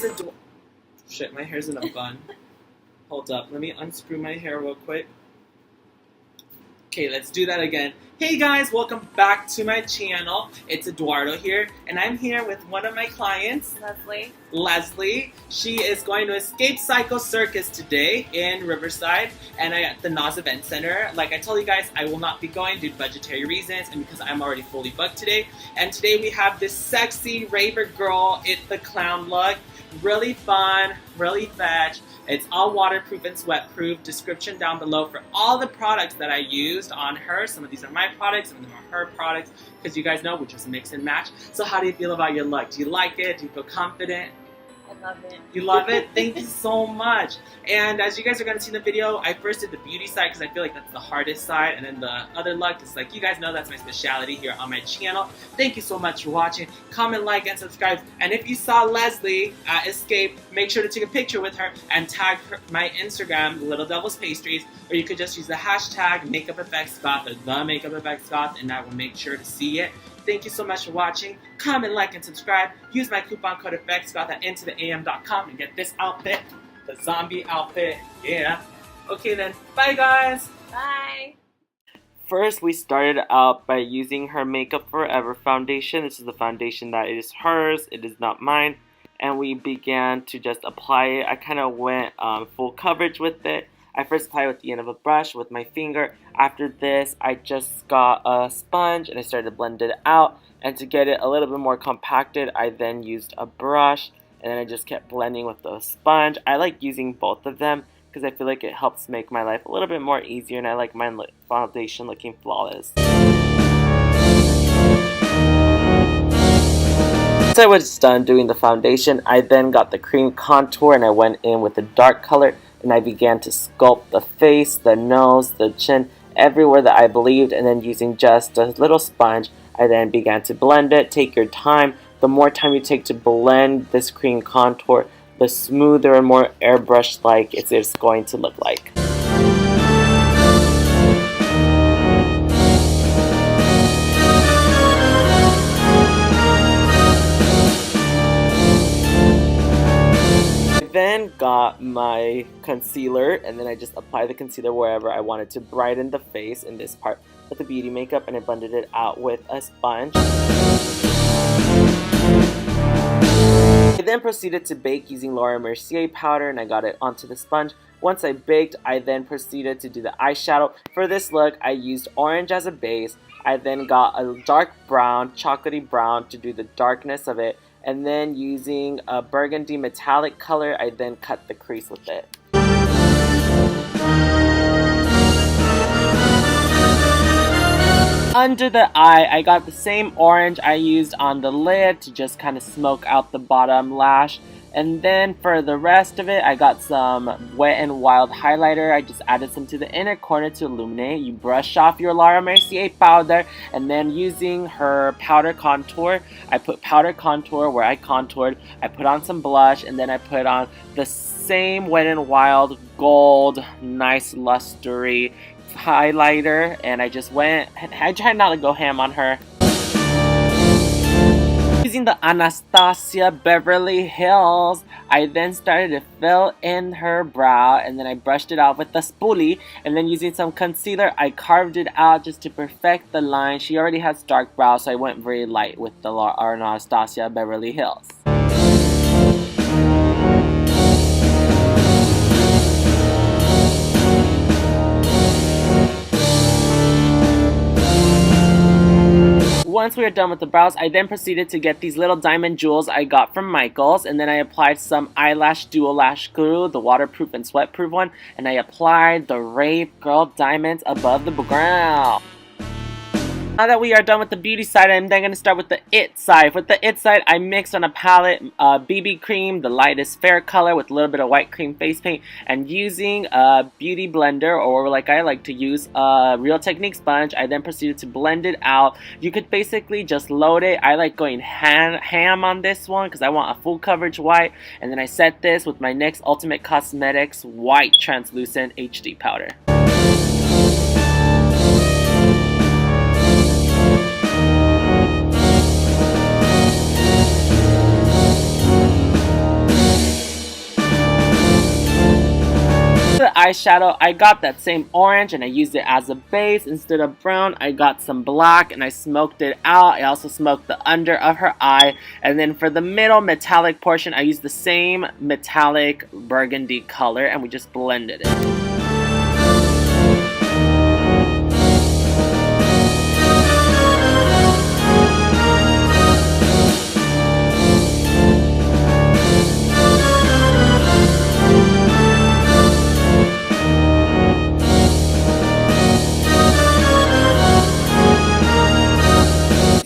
is a shit, my hair's in a bun. Hold up, let me unscrew my hair real quick. Okay, let's do that again. Hey guys, welcome back to my channel. It's Eduardo here, and I'm here with one of my clients, Leslie. She is going to Escape Psycho Circus today in Riverside, and at the NOS Event Center. Like I told you guys, I will not be going due to budgetary reasons, and because I'm already fully booked today. And today we have this sexy raver girl, the clown look. Really fun, really fetch. It's all waterproof and sweatproof. Description down below for all the products that I used on her. Some of these are my products, some of them are her products, because you guys know we just mix and match. So how do you feel about your look? Do you like it? Do you feel confident? I love it. You love it? Thank you so much. And as you guys are going to see in the video, I first did the beauty side because I feel like that's the hardest side. And then the other look is like, you guys know that's my specialty here on my channel. Thank you so much for watching. Comment, like, and subscribe. And if you saw Leslie Escape, make sure to take a picture with her and tag my Instagram, Little Devil's Pastries. Or you could just use the hashtag MakeupEffectsGoth or the MakeupEffectsGoth, and I will make sure to see it. Thank you so much for watching. Comment, like, and subscribe. Use my coupon code EffectsGoth at intotheam.com and get this outfit, the zombie outfit. Yeah. Okay then. Bye guys. Bye. First, we started out by using her Makeup Forever foundation. This is the foundation that is hers. It is not mine. And we began to just apply it. I kind of went full coverage with it. I first applied with the end of a brush with my finger. After this, I just got a sponge and I started to blend it out. And to get it a little bit more compacted, I then used a brush and then I just kept blending with the sponge. I like using both of them because I feel like it helps make my life a little bit more easier, and I like my foundation looking flawless. Once I was done doing the foundation, I then got the cream contour and I went in with the dark color. And I began to sculpt the face, the nose, the chin, everywhere that I believed, and then using just a little sponge, I then began to blend it. Take your time. The more time you take to blend this cream contour, the smoother and more airbrush-like it's going to look like. Then got my concealer, and then I just applied the concealer wherever I wanted to brighten the face in this part with the beauty makeup, and I blended it out with a sponge. I then proceeded to bake using Mercier powder, and I got it onto the sponge. Once I baked, I then proceeded to do the eyeshadow. For this look, I used orange as a base. I then got a dark brown, chocolatey brown, to do the darkness of it. And then using a burgundy metallic color, I then cut the crease with it. Under the eye, I got the same orange I used on the lid to just kind of smoke out the bottom lash. And then for the rest of it, I got some Wet n Wild highlighter. I just added some to the inner corner to illuminate. You brush off your Mercier powder, and then using her powder contour, I put powder contour where I contoured. I put on some blush, and then I put on the same Wet n Wild gold, nice lustery highlighter, and I just went, I tried not to go ham on her. Using the Anastasia Beverly Hills, I then started to fill in her brow, and then I brushed it out with the spoolie, and then using some concealer, I carved it out just to perfect the line. She already has dark brows, so I went very light with the Anastasia Beverly Hills. Once we were done with the brows, I then proceeded to get these little diamond jewels I got from Michaels, and then I applied some eyelash dual lash glue, the waterproof and sweatproof one, and I applied the Rave Girl diamonds above the brow. Now that we are done with the beauty side, I'm then going to start with the it side. With the it side, I mixed on a palette BB cream, the lightest fair color with a little bit of white cream face paint, and using a beauty blender, or like I like to use a Real Technique sponge, I then proceeded to blend it out. You could basically just load it. I like going ham on this one because I want a full coverage white, and then I set this with my NYX Ultimate Cosmetics White Translucent HD powder. eyeshadow, I got that same orange and I used it as a base. Instead of brown, I got some black and I smoked it out. I also smoked the under of her eye. And then for the middle metallic portion, I used the same metallic burgundy color and we just blended it.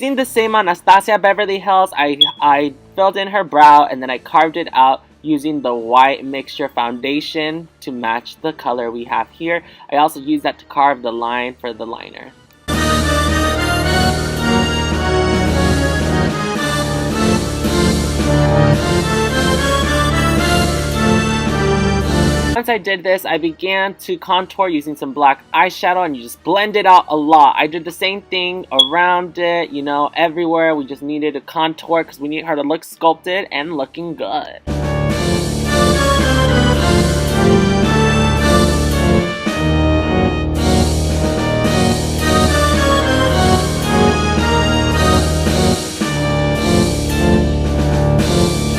Using the same Anastasia Beverly Hills, I filled in her brow and then I carved it out using the white mixture foundation to match the color we have here. I also used that to carve the line for the liner. Once I did this, I began to contour using some black eyeshadow and you just blend it out a lot. I did the same thing around it, you know, everywhere. We just needed to contour because we need her to look sculpted and looking good.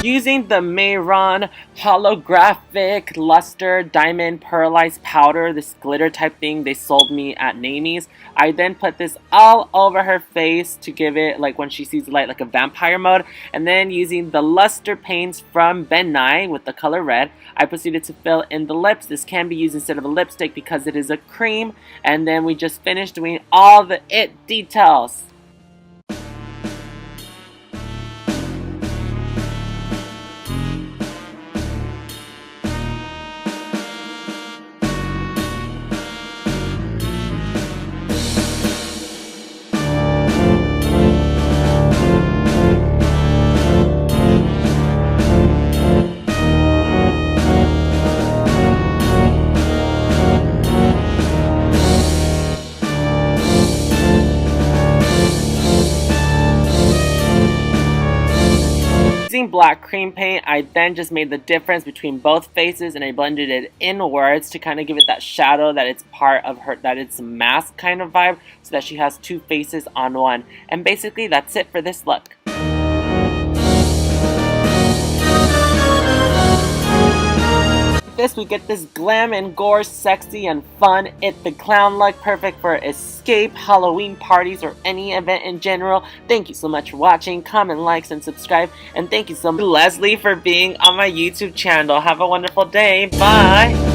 Using the Mehron holographic luster diamond pearlized powder, this glitter type thing they sold me at Namie's, I then put this all over her face to give it, like when she sees light, like a vampire mode. And then using the luster paints from Ben Nye with the color red, I proceeded to fill in the lips. This can be used instead of a lipstick because it is a cream. And then we just finished doing all the it details. Using black cream paint, I then just made the difference between both faces and I blended it inwards to kind of give it that shadow that it's part of her, that it's a mask kind of vibe, so that she has two faces on one. And basically that's it for this look. This we get this glam and gore, sexy and fun It the Clown look, perfect for escape, Halloween parties, or any event in general. Thank you so much for watching. Comment, likes, and subscribe. And thank you so much, Leslie, for being on my YouTube channel. Have a wonderful day. Bye!